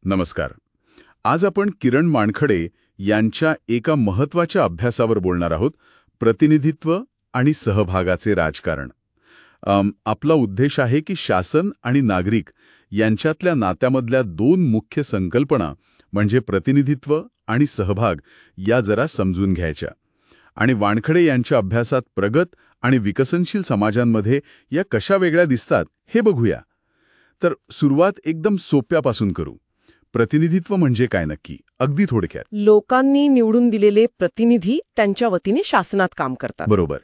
नमस्कार. आज आपण किरण मानखडे यांच्या एका महत्त्वाच्या अभ्यासावर बोलणार आहोत, प्रतिनिधित्व आणि सहभागाचे राजकारण. आपला उद्देश आहे की शासन आणि नागरिक यांच्यातल्या नात्यामधल्या दोन मुख्य संकल्पना म्हणजे प्रतिनिधित्व आणि सहभाग या जरा समजून घ्यायच्या. आणि वानखडे यांच्या अभ्यासात प्रगत आणि विकसनशील समाजांमध्ये या कशा वेगळ्या दिसतात हे बघूया. तर सुरुवात एकदम सोप्यापासून करू. प्रतिनिधित्व म्हणजे काय नक्की, अगदी थोडक्यात? लोकांनी निवडून दिलेले प्रतिनिधी त्यांच्या वतीने शासनात काम करतात. बरोबर.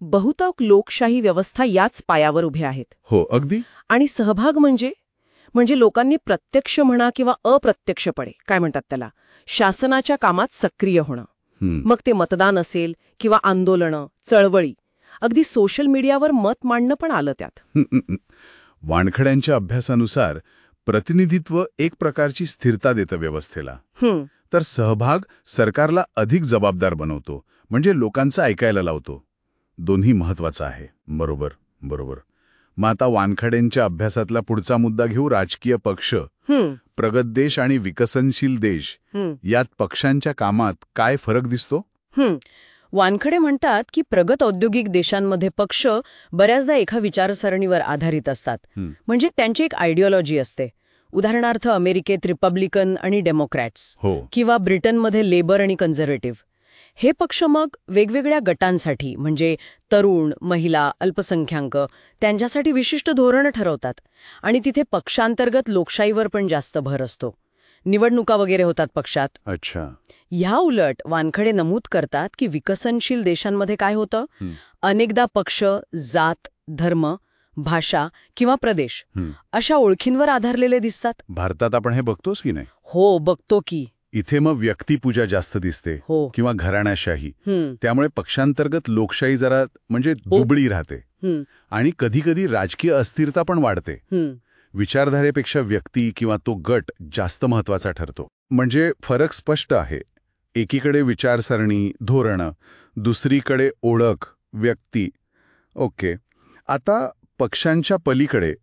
बहुतांश लोकशाही व्यवस्था याच पायावर उभ्या आहेत. हो, अगदी. आणि सहभाग म्हणजे लोकांनी प्रत्यक्ष म्हणा किंवा अप्रत्यक्षपणे काय म्हणतात त्याला, शासनाच्या कामात सक्रिय होणं. मग ते मतदान असेल किंवा आंदोलनं, चळवळी, अगदी सोशल मीडियावर मत मांडणं पण आलं त्यात. वानखड्यांच्या अभ्यासानुसार प्रतिनिधित्व एक प्रकारची स्थिरता देतं व्यवस्थेला, तर सहभाग सरकारला अधिक जबाबदार बनवतो, म्हणजे लोकांचं ऐकायला लावतो. दोन्ही महत्वाचं आहे. बरोबर बरोबर. मग आता वानखड्यांच्या अभ्यासातला पुढचा मुद्दा घेऊ, राजकीय पक्ष. प्रगत देश आणि विकसनशील देश यात पक्षांच्या कामात काय फरक दिसतो? वानखडे म्हणतात की प्रगत औद्योगिक देशांमध्ये पक्ष बऱ्याचदा एका विचारसरणीवर आधारित असतात. म्हणजे त्यांची एक आयडिओलॉजी असते. उदाहरणार्थ अमेरिकेत रिपब्लिकन आणि डेमोक्रॅट्स, किंवा ब्रिटनमध्ये लेबर आणि कन्झर्वेटिव्ह. हे पक्ष मग वेगवेगळ्या गटांसाठी, म्हणजे तरुण, महिला, अल्पसंख्याक, त्यांच्यासाठी विशिष्ट धोरणं ठरवतात. आणि तिथे पक्षांतर्गत लोकशाहीवर पण जास्त भर असतो. निवडणुका वगैरे होतात पक्षात. अच्छा. ह्या उलट वानखडे नमूद करतात की विकसनशील देशांमध्ये काय होतं, अनेकदा पक्ष जात, धर्म, भाषा किंवा प्रदेश अशा ओळखींवर आधारलेले दिसतात. भारतात आपण हे बघतोस की नाही? हो, बघतो की. इथे मग व्यक्तिपूजा जास्त दिसते, किंवा घराण्याशाही. त्यामुळे पक्षांतर्गत लोकशाही जरा म्हणजे दुबळी राहते. आणि कधी कधी राजकीय अस्थिरता पण वाढते. विचारधारेपेक्षा व्यक्ती किंवा तो गट जास्त महत्वाचा ठरतो. म्हणजे फरक स्पष्ट आहे. एकीकडे विचारसरणी, धोरणं, दुसरीकडे ओळख, व्यक्ती. ओके. आता पक्षांच्या पलीकडे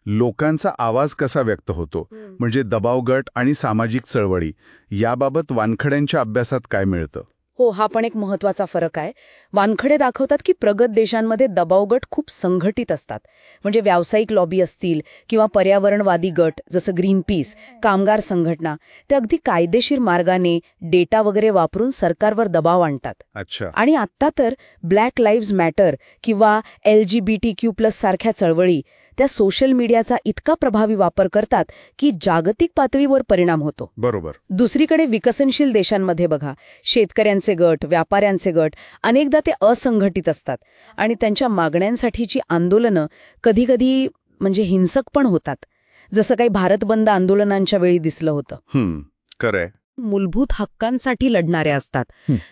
लोकांचा आवाज कसा व्यक्त होतो, म्हणजे दबाव गट आणि सामाजिक चळवळी, याबाबत वानखड्यांच्या अभ्यासात काय मिळतं? हो, हा पण एक महत्वाचा फरक आहे. वानखडे दाखवतात की प्रगत देशांमध्ये दबाव गट खूप संघटित असतात. म्हणजे व्यावसायिक लॉबी असतील किंवा पर्यावरणवादी गट जसं ग्रीन पीस, कामगार संघटना, ते अगदी कायदेशीर मार्गाने डेटा वगैरे वापरून सरकारवर दबाव आणतात. अच्छा. आणि आत्ता तर ब्लॅक लाईव्ज मॅटर किंवा LGBTQ+ सारख्या चळवळी त्या सोशल मीडियाचा इतका प्रभावी वापर करतात की जागतिक पातळीवर परिणाम होतो. बरोबर. दुसरीकडे विकसनशील देशांमध्ये बघा, शेतकऱ्यांचे गट, व्यापाऱ्यांचे गट अनेकदा ते असंघटित असतात आणि त्यांच्या मागण्यांसाठीची आंदोलनं कधीकधी म्हणजे हिंसक पण होतात, जसं काही भारत बंद आंदोलनांच्या वेळी दिसलं होतं. खरंय. मूलभूत हक्कांसाठी लढणारे असतात.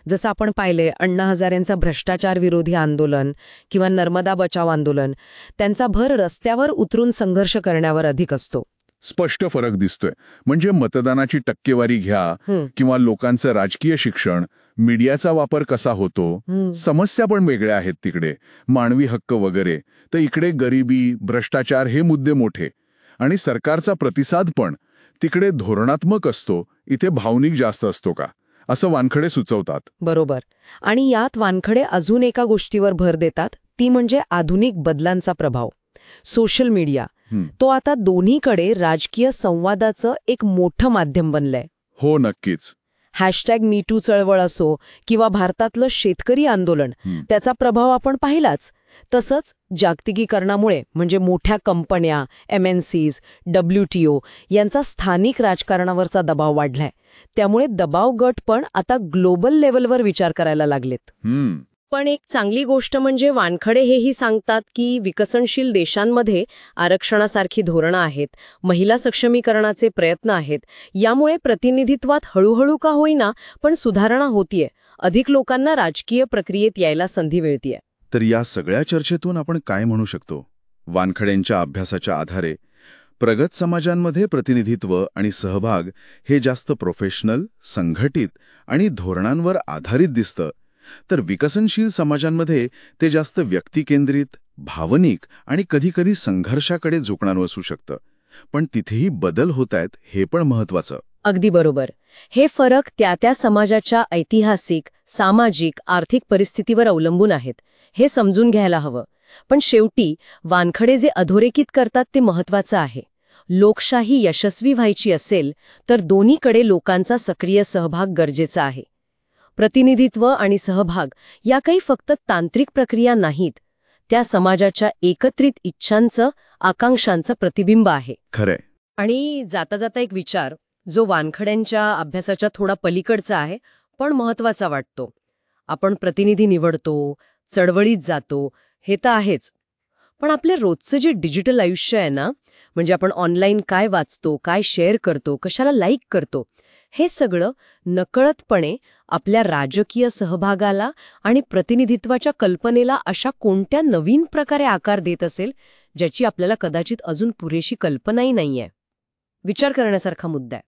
जसं आपण पाहिले अण्णा हजारेंचं भ्रष्टाचार विरोधी आंदोलन किंवा नर्मदा बचाव आंदोलन, त्यांचा भर रस्त्यावर उतरून संघर्ष करण्यावर अधिक असतो. स्पष्ट फरक दिसतोय. म्हणजे मतदानाची टक्केवारी घ्या किंवा लोकांचं राजकीय शिक्षण, मीडियाचा वापर कसा होतो, समस्या पण वेगळ्या आहेत तिकडे, मानवी हक्क वगैरे. तर इकडे गरिबी, भ्रष्टाचार हे मुद्दे मोठे. आणि सरकारचा प्रतिसाद पण तिकडे धोरणात्मक असतो, इथे भावनिक जास्त असतो का, असं वानखडे सुचवतात. बरोबर. आणि यात वानखडे अजून एका गोष्टीवर भर देतात, ती म्हणजे आधुनिक बदलांचा प्रभाव. सोशल मीडिया तो आता दोन्हीकडे राजकीय संवादाचं एक मोठं माध्यम बनलंय. हो, नक्कीच. #MeToo चळवळ असो किंवा भारतातलं शेतकरी आंदोलन, त्याचा प्रभाव आपण पाहिलाच. तसंच जागतिकीकरणामुळे म्हणजे मोठ्या कंपन्या, MNCs, WTO यांचा स्थानिक राजकारणावरचा दबाव वाढलाय. त्यामुळे दबाव गट पण आता ग्लोबल लेव्हलवर विचार करायला लागलेत. पण एक चांगली गोष्ट म्हणजे वानखडे हेही सांगतात की विकसनशील देशांमध्ये आरक्षणासारखी धोरणं आहेत, महिला सक्षमीकरणाचे प्रयत्न आहेत. यामुळे प्रतिनिधित्वात हळूहळू का होईना पण सुधारणा होतीये. अधिक लोकांना राजकीय प्रक्रियेत यायला संधी मिळतीये. तर या सगळ्या चर्चेतून आपण काय म्हणू शकतो? वानखड्यांच्या अभ्यासाच्या आधारे प्रगत समाजांमध्ये प्रतिनिधित्व आणि सहभाग हे जास्त प्रोफेशनल, संघटित आणि धोरणांवर आधारित दिसतं, तर विकसनशील समाजांमध्ये ते जास्त व्यक्तिकेंद्रित, भावनिक आणि कधीकधी संघर्षाकडे झुकणारं असू शकतं. पण तिथेही बदल होत आहेत हे पण महत्वाचं. अगदी बरोबर. हे फरक त्या त्या समाजाच्या ऐतिहासिक, सामाजिक, आर्थिक परिस्थितीवर अवलंबून आहेत. हे समजून घ्यायला हवं. पण शेवटी वानखडे जे अधोरेखित करतात ते महत्वाचं आहे. लोकशाही यशस्वी व्हायची असेल तर दोन्हीकडे लोकांचा सक्रिय सहभाग गरजेचा आहे. प्रतिनिधित्व आणि सहभाग या काही फक्त तांत्रिक प्रक्रिया नाहीत, त्या समाजाच्या एकत्रित इच्छांचं, आकांक्षांचं प्रतिबिंब आहे. खरंय. आणि जाता जाता एक विचार जो वानखड्यांच्या अभ्यासाच्या थोडा पलीकडचा आहे पण महत्वाचा वाटतो. आपण प्रतिनिधी निवडतो, चळवळीत जातो, हे तर आहेच. पण आपले रोजचं जे डिजिटल आयुष्य आहे ना, म्हणजे आपण ऑनलाईन काय वाचतो, काय शेअर करतो, कशाला लाईक करतो, हे सगळं नकळतपणे आपल्या राजकीय सहभागाला आणि प्रतिनिधित्वाच्या कल्पनेला अशा कोणत्या नवीन प्रकारे आकार देत असेल ज्याची आपल्याला कदाचित अजून पुरेशी कल्पनाही नाहीये. विचार करण्यासारखा मुद्दा आहे.